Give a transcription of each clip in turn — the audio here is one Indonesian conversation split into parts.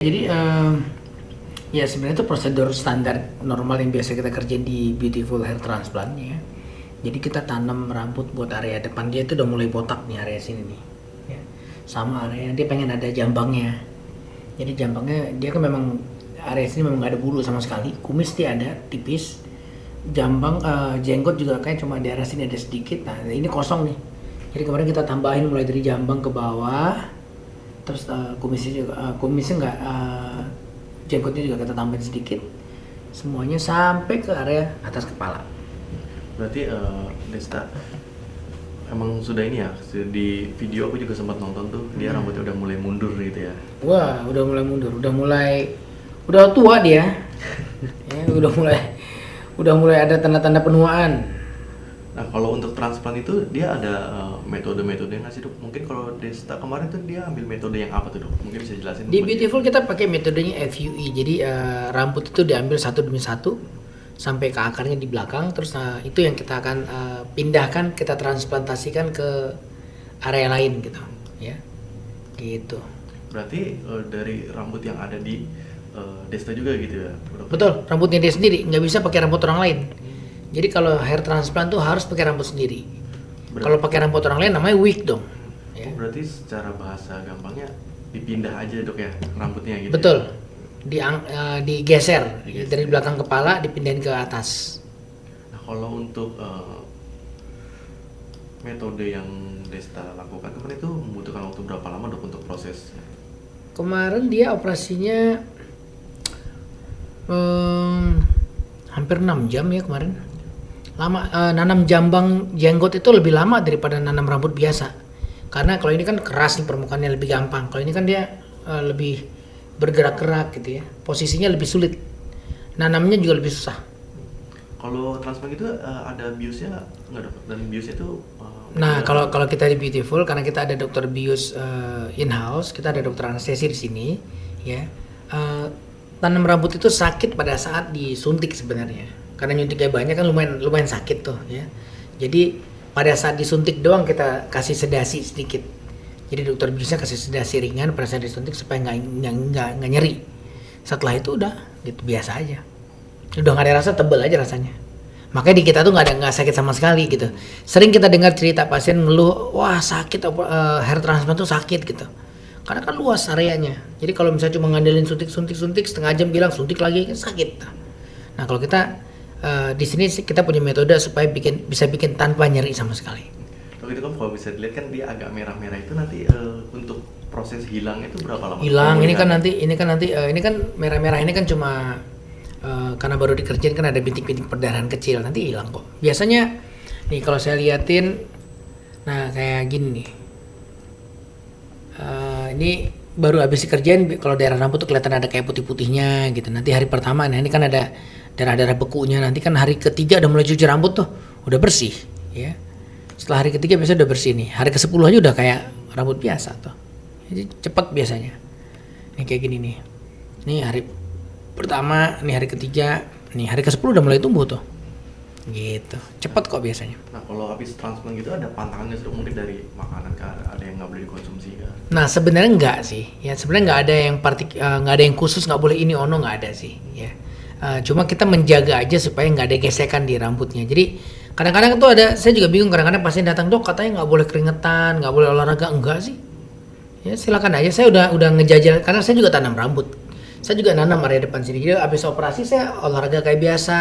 Jadi ya sebenarnya itu prosedur standar normal yang biasa kita kerjain di Beautiful Hair Transplant ya. Jadi kita tanam rambut buat area depan dia itu udah mulai botak nih area sini nih. Ya. Sama area dia pengen ada jambangnya. Jadi jambangnya dia kan memang area sini memang nggak ada bulu sama sekali. Kumis dia ada tipis. Jambang jenggot juga kayak cuma di area sini ada sedikit. Nah ini kosong nih. Jadi kemarin kita tambahin mulai dari jambang ke bawah. Terus kumisnya juga kumisnya nggak jenggotnya juga kita tambahin sedikit, semuanya sampai ke area atas kepala. Berarti Desta emang sudah ini ya, di video aku juga sempat nonton tuh, dia rambutnya udah mulai mundur gitu ya. Wah, udah mulai mundur, udah tua dia. Ya, udah mulai ada tanda-tanda penuaan. Nah kalau untuk transplant itu dia ada metode-metode nggak sih dok? Mungkin kalau Desta kemarin tuh dia ambil metode yang apa tuh dok? Mungkin bisa jelasin. Di Beautiful kita pakai metodenya FUE, jadi rambut itu diambil satu demi satu sampai ke akarnya di belakang, terus itu yang kita akan pindahkan, kita transplantasikan ke area lain gitu, ya, gitu. Berarti dari rambut yang ada di Desta juga gitu ya? Betul, rambutnya dia sendiri, nggak bisa pakai rambut orang lain. Jadi kalau hair transplant tuh harus pakai rambut sendiri. Kalau pakai rambut orang lain namanya wig dong. Ya. Berarti secara bahasa gampangnya dipindah aja dok ya rambutnya gitu. Betul. Digeser dari belakang kepala dipindahin ke atas. Nah kalau untuk metode yang Desta lakukan kemarin itu membutuhkan waktu berapa lama dok untuk prosesnya? Kemarin dia operasinya hampir 6 jam ya kemarin. Lama, nanam jambang jenggot itu lebih lama daripada nanam rambut biasa, karena kalau ini kan keras nih permukaannya, lebih gampang. Kalau ini kan dia lebih bergerak-gerak gitu ya, posisinya lebih sulit, nanamnya juga lebih susah. Kalau transplant itu ada biusnya nggak dok? Dan biusnya itu nah kalau kita di Beautiful, karena kita ada dokter bius in house, kita ada dokter anestesi di sini ya. Tanam rambut itu sakit pada saat disuntik sebenarnya, karena nyuntiknya banyak kan lumayan sakit tuh ya. Jadi pada saat disuntik doang kita kasih sedasi sedikit. Jadi dokter biusnya kasih sedasi ringan pada saat disuntik supaya nggak nyeri. Setelah itu udah gitu biasa aja. Udah nggak ada rasa, tebel aja rasanya. Makanya di kita tuh nggak sakit sama sekali gitu. Sering kita dengar cerita pasien ngeluh, wah sakit hair transplant tuh sakit gitu. Karena kan luas areanya. Jadi kalau misalnya cuma ngandelin suntik setengah jam bilang suntik lagi kan sakit. Nah kalau kita di sini kita punya metode supaya bisa bikin tanpa nyeri sama sekali. Kalau itu kan kalau bisa dilihat kan dia agak merah-merah itu nanti untuk proses hilangnya itu berapa lama? Hilang ini kan merah-merah ini kan cuma karena baru dikerjain kan ada bintik-bintik perdarahan kecil, nanti hilang kok. Biasanya nih kalau saya liatin, nah kayak gini nih. Ini baru habis dikerjain, kalau daerah rambut tuh kelihatan ada kayak putih-putihnya gitu. Nanti hari pertama, nah ini kan ada darah-darah bekunya. Nanti kan hari ketiga udah mulai cuci rambut tuh, udah bersih ya. Setelah hari ketiga biasanya udah bersih nih. Hari ke-10 aja udah kayak rambut biasa tuh. Jadi cepat biasanya. Ini kayak gini nih. Ini hari pertama, nih hari ketiga, nih hari ke-10 udah mulai tumbuh tuh. Gitu. Cepat kok biasanya. Nah, kalau habis transplant gitu ada pantangannya mungkin dari makanan kah? Ada yang nggak boleh dikonsumsi kah? Nah, sebenarnya enggak sih. Ya sebenarnya nggak ada yang khusus nggak boleh ini nggak ada sih, ya. Cuma kita menjaga aja supaya nggak ada gesekan di rambutnya. Jadi kadang-kadang tuh saya juga bingung, kadang-kadang pasien datang, dok katanya nggak boleh keringetan, nggak boleh olahraga. Enggak sih. Ya silakan aja. Saya udah ngejajal, karena saya juga tanam rambut. Saya juga nanam area depan sini. Jadi habis operasi saya olahraga kayak biasa,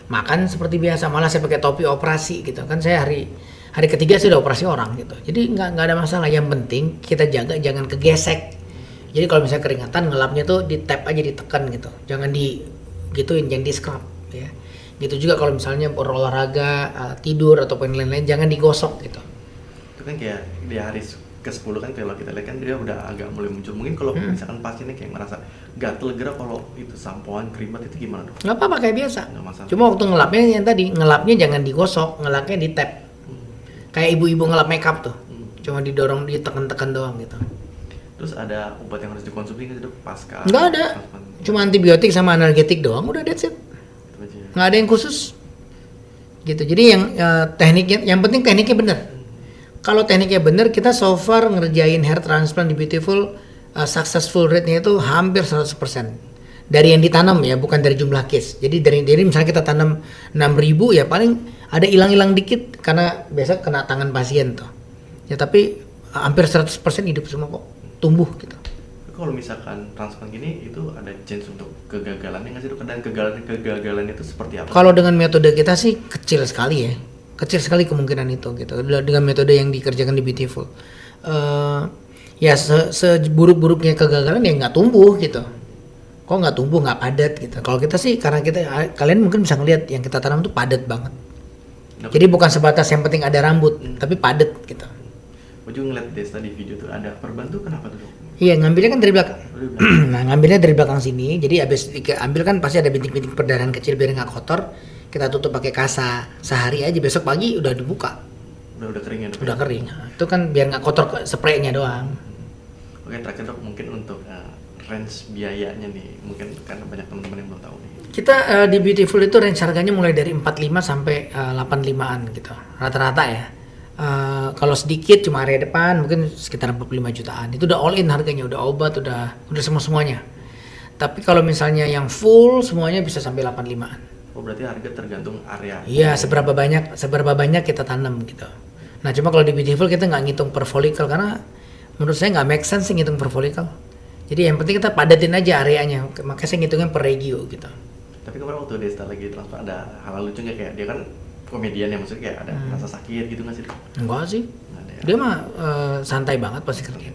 makan seperti biasa, malah saya pakai topi operasi gitu kan. Saya hari ketiga saya udah operasi orang gitu. Jadi nggak ada masalah. Yang penting kita jaga jangan kegesek. Jadi kalau misalnya keringatan, ngelapnya tuh di tap aja, ditekan gitu. Jangan gituin, jangan di scrub ya. Gitu juga kalau misalnya berolahraga, tidur ataupun lain-lain, jangan digosok gitu. Itu kan kayak di hari ke-10 kan kalau kita lihat kan dia udah agak mulai muncul. Mungkin kalau misalkan pasiennya kayak merasa gatel gerah, kalau itu sampoan kerimat itu gimana dok? Nggak apa-apa kayak biasa. Cuma waktu ngelapnya yang tadi, ngelapnya jangan digosok, ngelapnya di tap. Kayak ibu-ibu ngelap makeup tuh. Cuma didorong, ditekan-tekan doang gitu. Terus ada obat yang harus dikonsumsi nggak dok pasca? Nggak ada. Cuma antibiotik sama analgetik doang, udah that's it. Nggak ada yang khusus. Gitu. Jadi tekniknya, yang penting tekniknya benar. Kalau tekniknya benar, kita so far ngerjain hair transplant di Beautiful successful rate-nya itu hampir 100%. Dari yang ditanam ya, bukan dari jumlah case. Jadi dari misalnya kita tanam 6.000 ya paling ada hilang-hilang dikit karena biasa kena tangan pasien tuh. Ya tapi hampir 100% hidup semua kok, tumbuh gitu. Kalau misalkan transplant gini itu ada chance untuk kegagalannya nggak sih dok? Dan kegagalan itu seperti apa? Kalau dengan metode kita sih kecil sekali ya, kecil sekali kemungkinan itu gitu. Dengan metode yang dikerjakan di Beautiful, ya seburuk-buruknya kegagalan ya nggak tumbuh gitu. Kok nggak tumbuh, nggak padat gitu. Kalau kita sih karena kalian mungkin bisa ngelihat yang kita tanam tuh padat banget. Jadi bukan sebatas yang penting ada rambut, tapi padat gitu. Gue juga ngeliat Desta di video tuh ada perban tuh kenapa tuh dok? Iya, ngambilnya kan dari belakang. Nah, ngambilnya dari belakang sini. Jadi habis diambil kan pasti ada bintik-bintik perdarahan kecil biar nggak kotor. Kita tutup pakai kasa sehari aja. Besok pagi udah dibuka. Udah kering ya dok? Udah kering. Nah, itu kan biar nggak kotor spraynya doang. Oke, terakhir dok mungkin untuk range biayanya nih, mungkin karena banyak teman-teman yang belum tahu nih. Kita di Beautiful itu range harganya mulai dari 45 sampai 85-an gitu. Rata-rata ya. Kalau sedikit cuma area depan mungkin sekitar 45 jutaan. Itu udah all in harganya, udah obat, udah semuanya. Tapi kalau misalnya yang full semuanya bisa sampai 85-an. Oh, berarti harga tergantung area. Iya, seberapa banyak kita tanam gitu. Nah, cuma kalau di Beautiful kita nggak ngitung per follicle karena menurut saya nggak make sense sih ngitung per follicle. Jadi yang penting kita padatin aja areanya. Makanya saya ngitungnya per regio gitu. Tapi kemarin waktu Desta lagi transfer ada hal lucu nggak, kayak dia kan komedian ya, maksudnya kayak ada rasa sakit gitu nggak sih? Enggak sih. Nggak ada ya? Dia mah santai banget pasti kerja.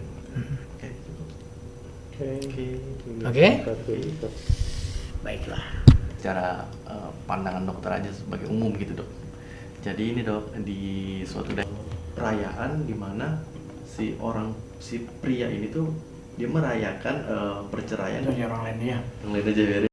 Oke. Baiklah. Secara pandangan dokter aja sebagai umum gitu dok. Jadi ini dok, di suatu perayaan di mana si pria ini tuh dia merayakan perceraian Dari orang lain ya. yang lain aja ya.